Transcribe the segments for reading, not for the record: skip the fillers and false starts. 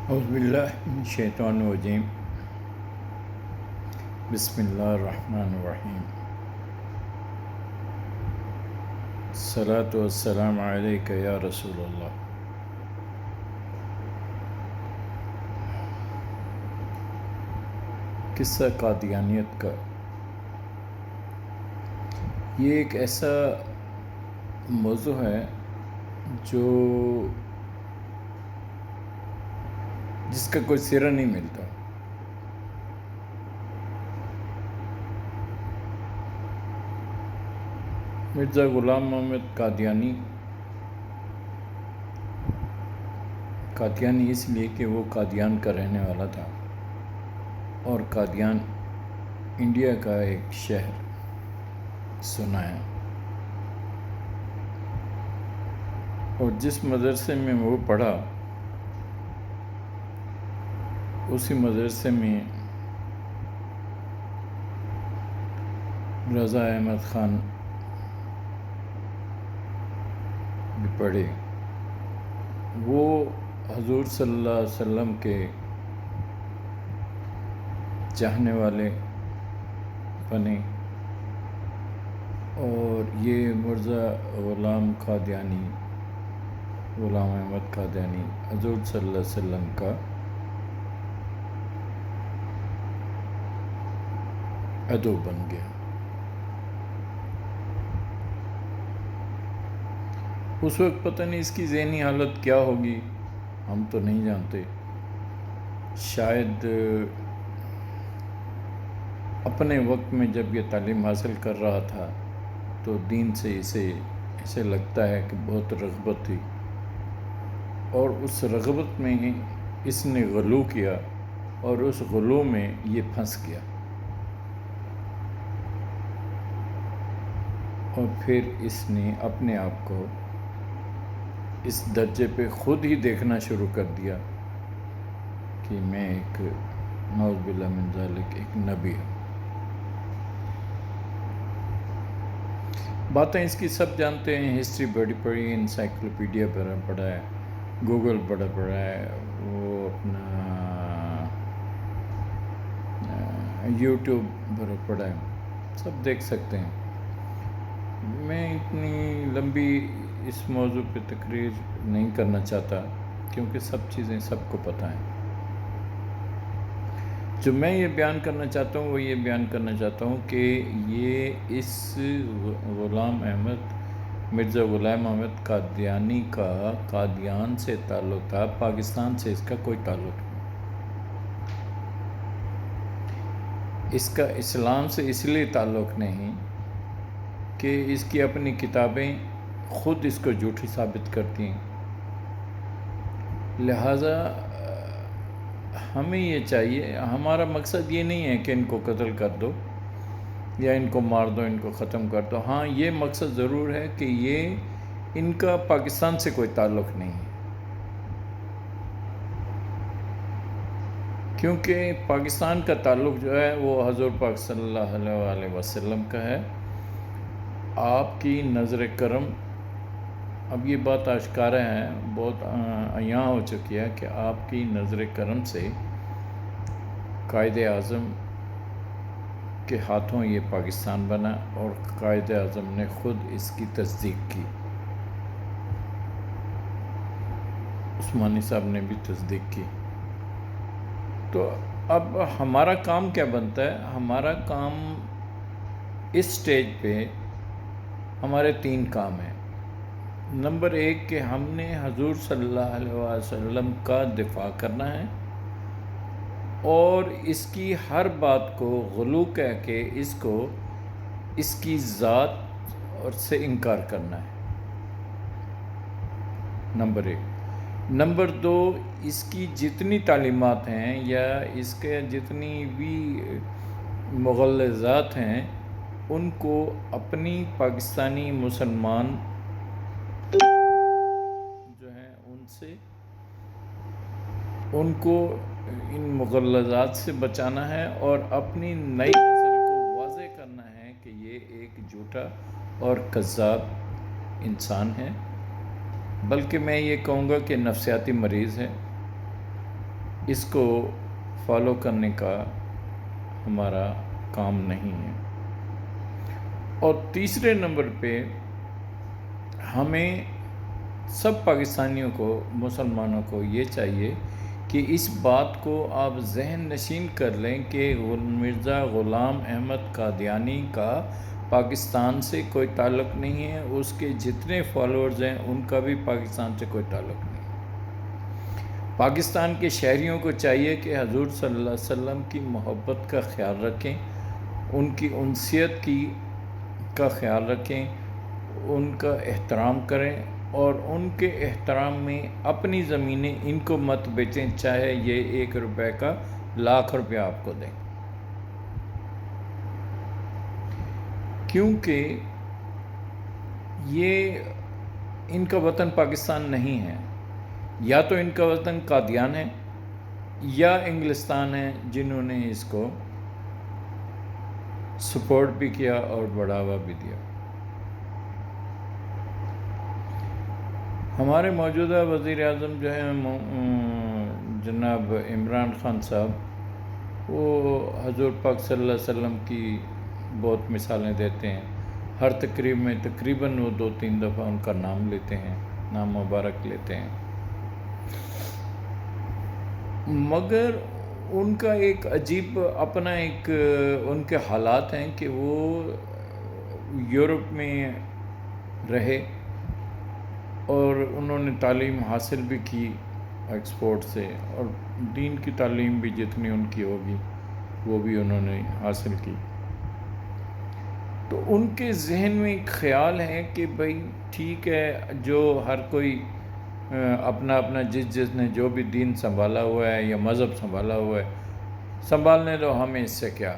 اعوذ باللہ من الشیطان الرجیم بسم اللہ الرحمن الرحیم الصلاۃ والسلام علیک یا رسول اللہ۔ قصہ قادیانیت کا یہ ایک ایسا موضوع ہے جس کا کوئی سرا نہیں ملتا۔ مرزا غلام محمد قادیانی اس لیے کہ وہ قادیان کا رہنے والا تھا، اور قادیان انڈیا کا ایک شہر سنا ہے، اور جس مدرسے میں وہ پڑھا اسی مدرسے میں رضا احمد خان بھی پڑھے۔ وہ حضور صلی اللہ علیہ وسلم کے چاہنے والے بنے، اور یہ مرزا غلام احمد قادیانی حضور صلی اللہ علیہ وسلم کا عدو بن گیا۔ اس وقت پتہ نہیں اس کی ذہنی حالت کیا ہوگی، ہم تو نہیں جانتے۔ شاید اپنے وقت میں جب یہ تعلیم حاصل کر رہا تھا تو دین سے اسے لگتا ہے کہ بہت رغبت تھی، اور اس رغبت میں ہی اس نے غلو کیا، اور اس غلو میں یہ پھنس گیا، اور پھر اس نے اپنے آپ کو اس درجے پہ خود ہی دیکھنا شروع کر دیا کہ میں ایک نعوذ باللہ من ذالک ایک نبی ہوں۔ باتیں اس کی سب جانتے ہیں، ہسٹری بڑی پڑھی، انسائکلوپیڈیا پڑھا ہے، گوگل پڑھا ہے، وہ اپنا یوٹیوب پڑھا ہے، سب دیکھ سکتے ہیں۔ میں اتنی لمبی اس موضوع پہ تقریر نہیں کرنا چاہتا، کیونکہ سب چیزیں سب کو پتہ ہیں۔ جو میں یہ بیان کرنا چاہتا ہوں وہ یہ بیان کرنا چاہتا ہوں کہ یہ اس مرزا غلام احمد قادیانی کا قادیان سے تعلق تھا، پاکستان سے اس کا کوئی تعلق نہیں۔ اس کا اسلام سے اس لیے تعلق نہیں کہ اس کی اپنی کتابیں خود اس کو جھوٹی ثابت کرتی ہیں، لہٰذا ہمیں یہ چاہیے، ہمارا مقصد یہ نہیں ہے کہ ان کو قتل کر دو یا ان کو مار دو، ان کو ختم کر دو۔ ہاں، یہ مقصد ضرور ہے کہ یہ ان کا پاکستان سے کوئی تعلق نہیں ہے، کیونکہ پاکستان کا تعلق جو ہے وہ حضور پاک صلی اللہ علیہ وسلم کا ہے۔ آپ کی نظر کرم، اب یہ بات آشکارا ہے، بہت عیاں ہو چکی ہے کہ آپ کی نظر کرم سے قائد اعظم کے ہاتھوں یہ پاکستان بنا، اور قائد اعظم نے خود اس کی تصدیق کی، عثمانی صاحب نے بھی تصدیق کی۔ تو اب ہمارا کام کیا بنتا ہے؟ ہمارا کام اس سٹیج پہ ہمارے 3 کام ہیں۔ نمبر 1 کہ ہم نے حضور صلی اللہ علیہ وسلم کا دفاع کرنا ہے، اور اس کی ہر بات کو غلو کہہ کے اس کی ذات اور سے انکار کرنا ہے، نمبر 1۔ نمبر 2، اس کی جتنی تعلیمات ہیں یا اس کے جتنی بھی مغلظات ہیں ان کو اپنی پاکستانی مسلمان جو ہیں ان کو ان مغلظات سے بچانا ہے، اور اپنی نئی نسل کو واضح کرنا ہے کہ یہ ایک جھوٹا اور کذاب انسان ہے، بلکہ میں یہ کہوں گا کہ نفسیاتی مریض ہے۔ اس کو فالو کرنے کا ہمارا کام نہیں ہے۔ اور تیسرے نمبر پہ ہمیں سب پاکستانیوں کو، مسلمانوں کو یہ چاہیے کہ اس بات کو آپ ذہن نشین کر لیں کہ مرزا غلام احمد قادیانی کا پاکستان سے کوئی تعلق نہیں ہے، اس کے جتنے فالوورز ہیں ان کا بھی پاکستان سے کوئی تعلق نہیں ہے۔ پاکستان کے شہریوں کو چاہیے کہ حضور صلی اللہ علیہ وسلم کی محبت کا خیال رکھیں، ان کی انسیت کا خیال رکھیں، ان کا احترام کریں، اور ان کے احترام میں اپنی زمینیں ان کو مت بیچیں، چاہے یہ 1 روپے کا 1,00,000 روپیہ آپ کو دیں، کیونکہ یہ ان کا وطن پاکستان نہیں ہے، یا تو ان کا وطن قادیان ہے یا انگلستان ہے، جنہوں نے اس کو سپورٹ بھی کیا اور بڑھاوا بھی دیا۔ ہمارے موجودہ وزیر اعظم جو ہیں جناب عمران خان صاحب، وہ حضور پاک صلی اللہ علیہ وسلم کی بہت مثالیں دیتے ہیں، ہر تقریب میں تقریباً وہ 2-3 دفعہ ان کا نام لیتے ہیں، نام مبارک لیتے ہیں، مگر ان کا ایک عجیب اپنا ایک ان کے حالات ہیں کہ وہ یورپ میں رہے اور انہوں نے تعلیم حاصل بھی کی ایکسپورٹ سے، اور دین کی تعلیم بھی جتنی ان کی ہوگی وہ بھی انہوں نے حاصل کی۔ تو ان کے ذہن میں ایک خیال ہے کہ بھئی ٹھیک ہے، جو ہر کوئی اپنا اپنا جس نے جو بھی دین سنبھالا ہوا ہے یا مذہب سنبھالا ہوا ہے سنبھالنے دو، ہمیں اس سے کیا،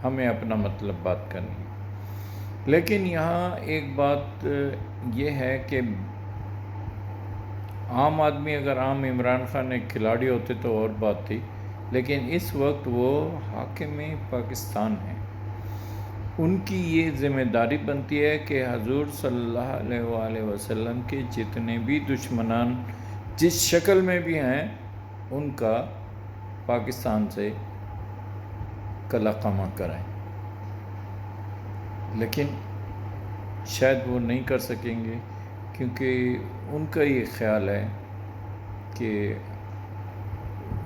ہمیں اپنا مطلب بات کرنی ہے۔ لیکن یہاں ایک بات یہ ہے کہ عام آدمی، اگر عام عمران خان ایک کھلاڑی ہوتے تو اور بات تھی، لیکن اس وقت وہ حاکم پاکستان ہیں، ان کی یہ ذمہ داری بنتی ہے کہ حضور صلی اللہ علیہ وآلہ وسلم کے جتنے بھی دشمنان جس شکل میں بھی ہیں ان کا پاکستان سے کلا قمع کریں، لیکن شاید وہ نہیں کر سکیں گے، کیونکہ ان کا یہ خیال ہے کہ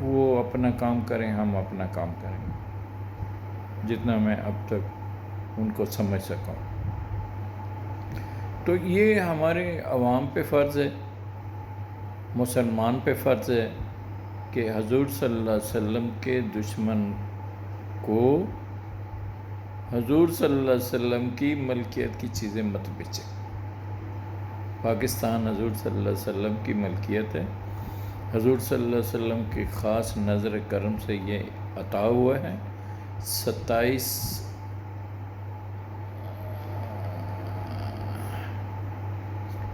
وہ اپنا کام کریں، ہم اپنا کام کریں، جتنا میں اب تک ان کو سمجھ سکا ہوں۔ تو یہ ہمارے عوام پہ فرض ہے، مسلمان پہ فرض ہے کہ حضور صلی اللہ علیہ وسلم کے دشمن کو حضور صلی اللہ علیہ وسلم کی ملکیت کی چیزیں مت بیچیں۔ پاکستان حضور صلی اللہ علیہ وسلم کی ملکیت ہے، حضور صلی اللہ علیہ وسلم کی خاص نظر کرم سے یہ عطا ہوا ہے۔ 27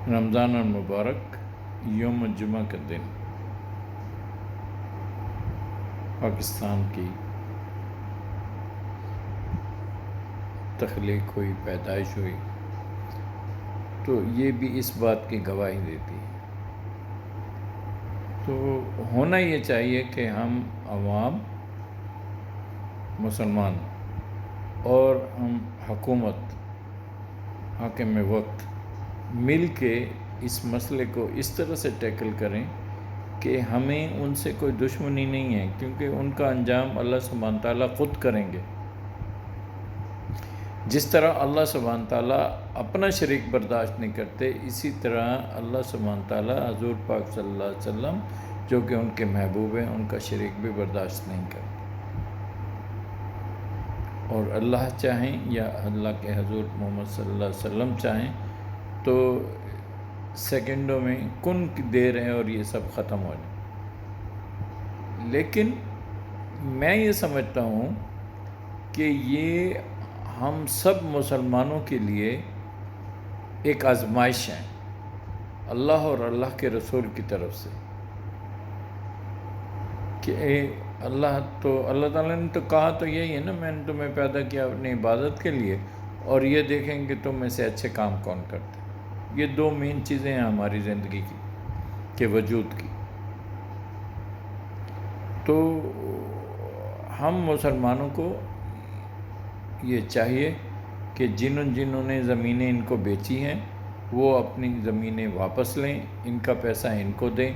رمضان المبارک یوم جمعہ کا دن پاکستان کی تخلیق ہوئی، پیدائش ہوئی، تو یہ بھی اس بات کی گواہی دیتی ہے۔ تو ہونا یہ چاہیے کہ ہم عوام، مسلمان اور ہم حکومت، حاکم وقت مل کے اس مسئلے کو اس طرح سے ٹیکل کریں کہ ہمیں ان سے کوئی دشمنی نہیں ہے، کیونکہ ان کا انجام اللہ سبحانہ تعالیٰ خود کریں گے۔ جس طرح اللہ سبحانہ تعالیٰ اپنا شریک برداشت نہیں کرتے، اسی طرح اللہ سبحانہ تعالیٰ حضور پاک صلی اللہ علیہ وسلم جو کہ ان کے محبوب ہیں ان کا شریک بھی برداشت نہیں کرتے، اور اللہ چاہیں یا اللہ کے حضور محمد صلی اللہ علیہ وسلم چاہیں تو سیکنڈوں میں کن کی دیر ہے اور یہ سب ختم ہو جائے۔ لیکن میں یہ سمجھتا ہوں کہ یہ ہم سب مسلمانوں کے لیے ایک آزمائش ہے اللہ اور اللہ کے رسول کی طرف سے، کہ اللہ تعالیٰ نے تو کہا تو یہی ہے نا، میں نے تمہیں پیدا کیا اپنی عبادت کے لیے، اور یہ دیکھیں کہ تم میں سے اچھے کام کون کرتے ہیں۔ یہ 2 مین چیزیں ہیں ہماری زندگی کے وجود کی۔ تو ہم مسلمانوں کو یہ چاہیے کہ جنہوں نے زمینیں ان کو بیچی ہیں وہ اپنی زمینیں واپس لیں، ان کا پیسہ ان کو دیں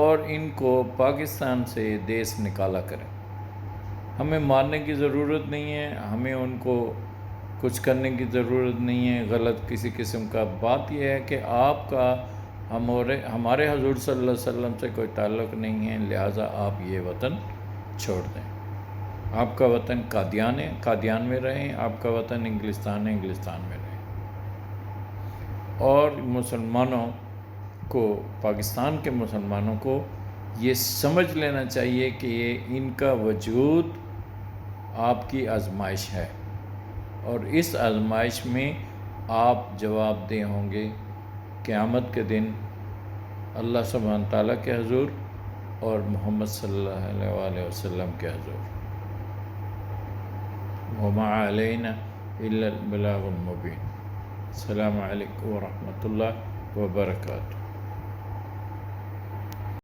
اور ان کو پاکستان سے دیس نکالا کریں۔ ہمیں مارنے کی ضرورت نہیں ہے، ہمیں ان کو کچھ کرنے کی ضرورت نہیں ہے غلط کسی قسم کا۔ بات یہ ہے کہ آپ کا ہمارے حضور صلی اللہ علیہ وسلم سے کوئی تعلق نہیں ہے، لہٰذا آپ یہ وطن چھوڑ دیں۔ آپ کا وطن قادیان ہے، قادیان میں رہیں، آپ کا وطن انگلستان ہے، انگلستان میں رہیں۔ اور مسلمانوں کو، پاکستان کے مسلمانوں کو یہ سمجھ لینا چاہیے کہ یہ ان کا وجود آپ کی آزمائش ہے، اور اس آزمائش میں آپ جواب دہ ہوں گے قیامت کے دن اللہ سبحانہ تعالیٰ کے حضور اور محمد صلی اللہ علیہ وسلم کے حضور۔ وما علینا الا البلاغ المبین۔ السلام علیکم ورحمۃ اللہ وبرکاتہ۔